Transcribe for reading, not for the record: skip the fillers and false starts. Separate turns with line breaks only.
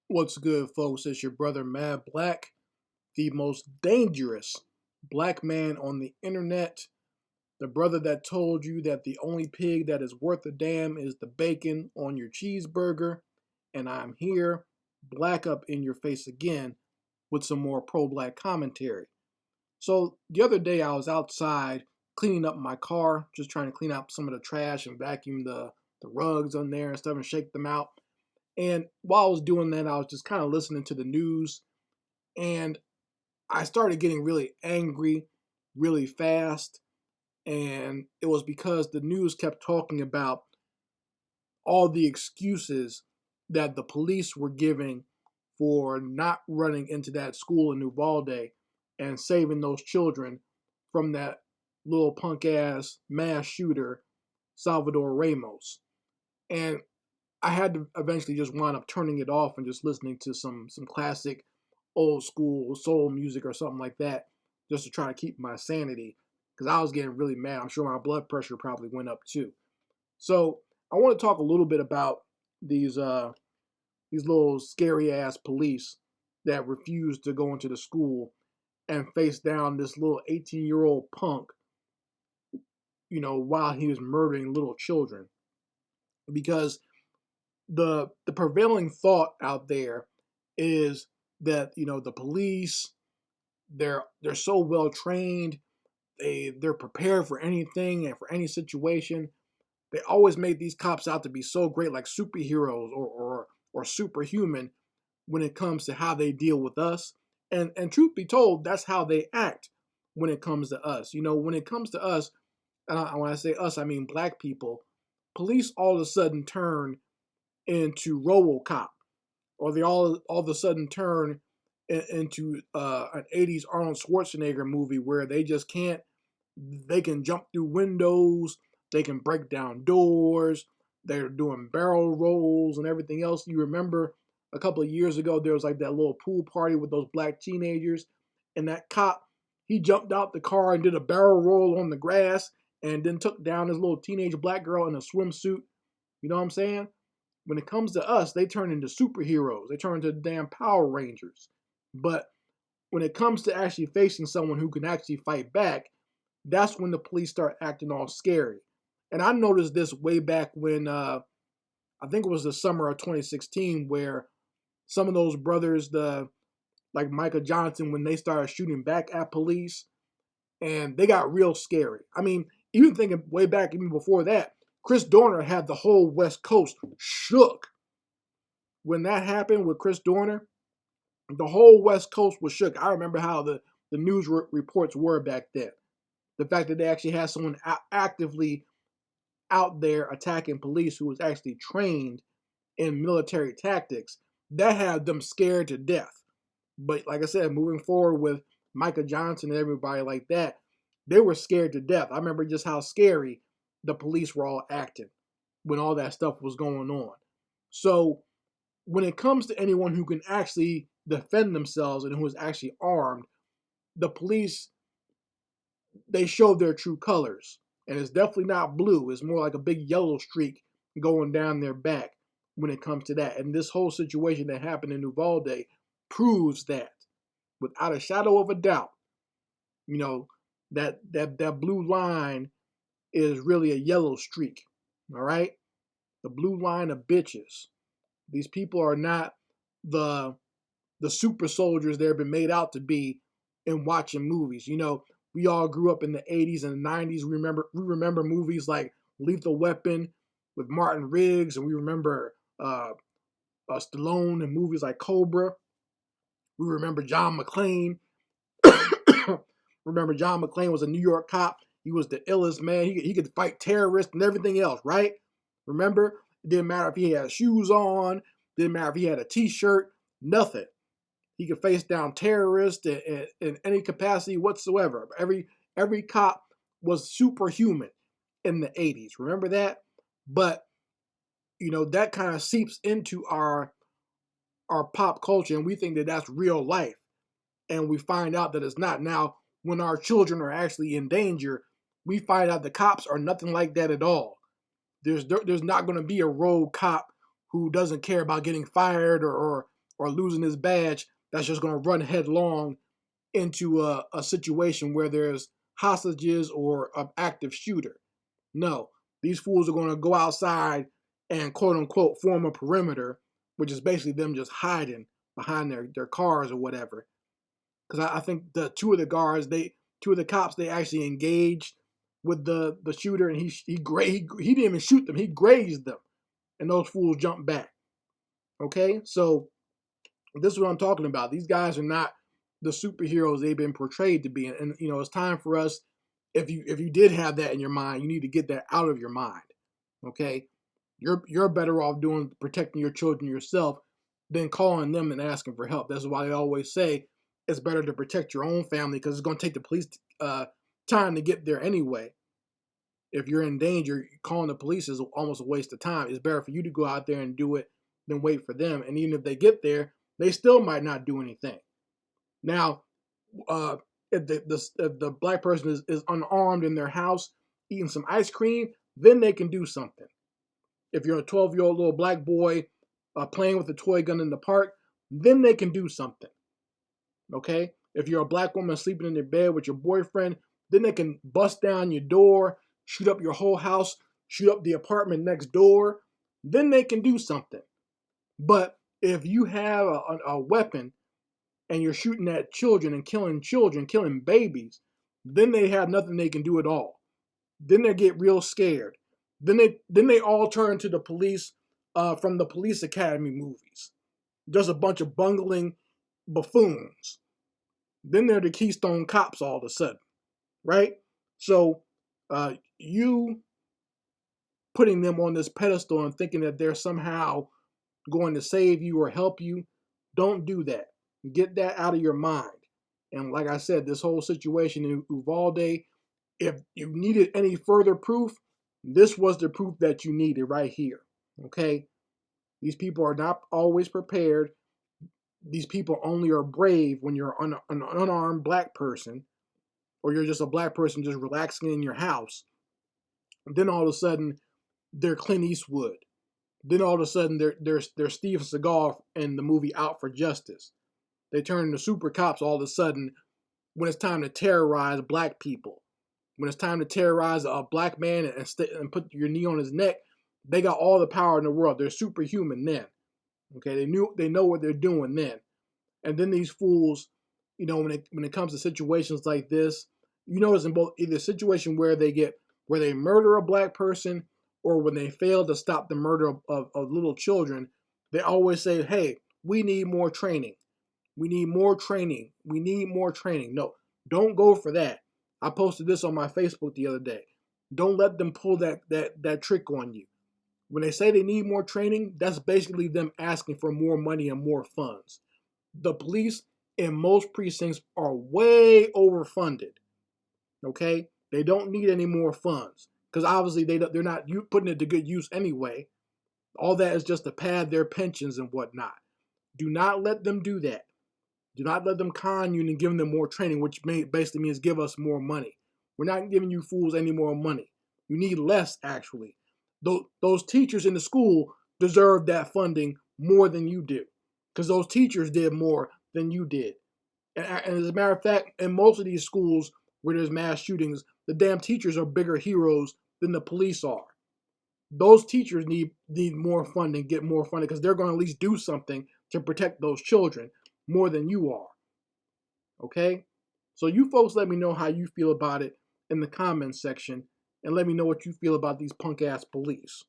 What's good, folks? It's your brother Mad Black, the most dangerous black man on the internet. The brother that told you that the only pig that is worth a damn is the bacon on your cheeseburger. And I'm here, black up in your face again, with some more pro black commentary. So, the other day I was outside cleaning up my car, just trying to clean out some of the trash and vacuum the rugs on there and stuff and shake them out. And while I was doing that, I was just kind of listening to the news, and I started getting really angry really fast. And it was because the news kept talking about all the excuses that the police were giving for not running into that school in Uvalde and saving those children from that little punk ass mass shooter, Salvador Ramos. And I had to eventually just wind up turning it off and just listening to some classic old school soul music or something like that, just to try to keep my sanity, because I was getting really mad. I'm sure my blood pressure probably went up too. So I want to talk a little bit about these little scary ass police that refused to go into the school and face down this little 18-year-old punk, while he was murdering little children. Because the prevailing thought out there is that the police, they're so well trained, they're prepared for anything and for any situation. They always make these cops out to be so great, like superheroes or superhuman when it comes to how they deal with us. And truth be told, that's how they act when it comes to us. When it comes to us, and when I say us, I mean black people. Police all of a sudden turn into RoboCop, or they all of a sudden turn into an '80s Arnold Schwarzenegger movie where they just can't. They can jump through windows, they can break down doors, they're doing barrel rolls and everything else. You remember a couple of years ago there was like that little pool party with those black teenagers, and that cop, he jumped out the car and did a barrel roll on the grass and then took down this little teenage black girl in a swimsuit. You know what I'm saying? When it comes to us, they turn into superheroes. They turn into damn Power Rangers. But when it comes to actually facing someone who can actually fight back, that's when the police start acting all scary. And I noticed this way back when I think it was the summer of 2016, where some of those brothers, like Micah Johnson, when they started shooting back at police, and they got real scary. I mean, even thinking way back, even before that, Chris Dorner had the whole West Coast shook. When that happened with Chris Dorner, the whole West Coast was shook. I remember how the news reports were back then. The fact that they actually had someone actively out there attacking police who was actually trained in military tactics, that had them scared to death. But like I said, moving forward with Micah Johnson and everybody like that, they were scared to death. I remember just how scary the police were all acting when all that stuff was going on. So when it comes to anyone who can actually defend themselves and who is actually armed, the police, they showed their true colors. And it's definitely not blue. It's more like a big yellow streak going down their back when it comes to that. And this whole situation that happened in Uvalde proves that without a shadow of a doubt. That blue line is really a yellow streak. All right? The blue line of bitches. These people are not the super soldiers they've been made out to be in watching movies. We all grew up in the 80s and the 90s. We remember movies like Lethal Weapon with Martin Riggs, and we remember Stallone in movies like Cobra. We remember John McClane. Remember, John McClane was a New York cop. He was the illest man. He could fight terrorists and everything else, right? Remember? It didn't matter if he had shoes on. Didn't matter if he had a T-shirt. Nothing. He could face down terrorists in any capacity whatsoever. Every cop was superhuman in the 80s. Remember that? But, that kind of seeps into our pop culture, and we think that that's real life. And we find out that it's not. Now, when our children are actually in danger, we find out the cops are nothing like that at all. There's not going to be a rogue cop who doesn't care about getting fired or or losing his badge that's just going to run headlong into a situation where there's hostages or an active shooter. No, these fools are going to go outside and quote unquote form a perimeter, which is basically them just hiding behind their cars or whatever. Because I think the two of the cops, they actually engaged with the shooter, and he didn't even shoot them, he grazed them, and those fools jumped back. Okay, so this is what I'm talking about. These guys are not the superheroes they've been portrayed to be, and it's time for us. If you did have that in your mind, you need to get that out of your mind. Okay, you're better off doing protecting your children yourself than calling them and asking for help. That's why they always say it's better to protect your own family, because it's going to take the police time to get there anyway. If you're in danger, calling the police is almost a waste of time. It's better for you to go out there and do it than wait for them. And even if they get there, they still might not do anything. Now, if the black person is unarmed in their house eating some ice cream, then they can do something. If you're a 12-year-old little black boy playing with a toy gun in the park, then they can do something. Okay? If you're a black woman sleeping in their bed with your boyfriend, then they can bust down your door, shoot up your whole house, shoot up the apartment next door. Then they can do something. But if you have a weapon and you're shooting at children, killing babies, then they have nothing they can do at all. Then they get real scared. Then they all turn to the police from the Police Academy movies. Just a bunch of bungling buffoons. Then they're the Keystone Cops all of a sudden, right? So you putting them on this pedestal and thinking that they're somehow going to save you or help you, don't do that. Get that out of your mind. And like I said, this whole situation in Uvalde, if you needed any further proof, this was the proof that you needed right here. Okay? These people are not always prepared. These people only are brave when you're an unarmed black person, or you're just a black person just relaxing in your house. And then all of a sudden, they're Clint Eastwood. Then all of a sudden, they're Steve Seagal in the movie Out for Justice. They turn into super cops all of a sudden when it's time to terrorize black people. When it's time to terrorize a black man and put your knee on his neck, they got all the power in the world. They're superhuman then. Okay, they know what they're doing then. And then these fools, when it comes to situations like this, you notice in both either situation where they murder a black person, or when they fail to stop the murder of little children, they always say, "Hey, we need more training. We need more training. We need more training." No, don't go for that. I posted this on my Facebook the other day. Don't let them pull that trick on you. When they say they need more training, that's basically them asking for more money and more funds. The police in most precincts are way overfunded. Okay? They don't need any more funds, because obviously they're not putting it to good use anyway. All that is just to pad their pensions and whatnot. Do not let them do that. Do not let them con you and give them more training, which basically means give us more money. We're not giving you fools any more money. You need less, actually. Those teachers in the school deserve that funding more than you do, because those teachers did more than you did. And as a matter of fact, in most of these schools where there's mass shootings, the damn teachers are bigger heroes than the police are. Those teachers need more funding, get more funding, because they're going to at least do something to protect those children more than you are. Okay? So you folks let me know how you feel about it in the comments section, and let me know what you feel about these punk ass police.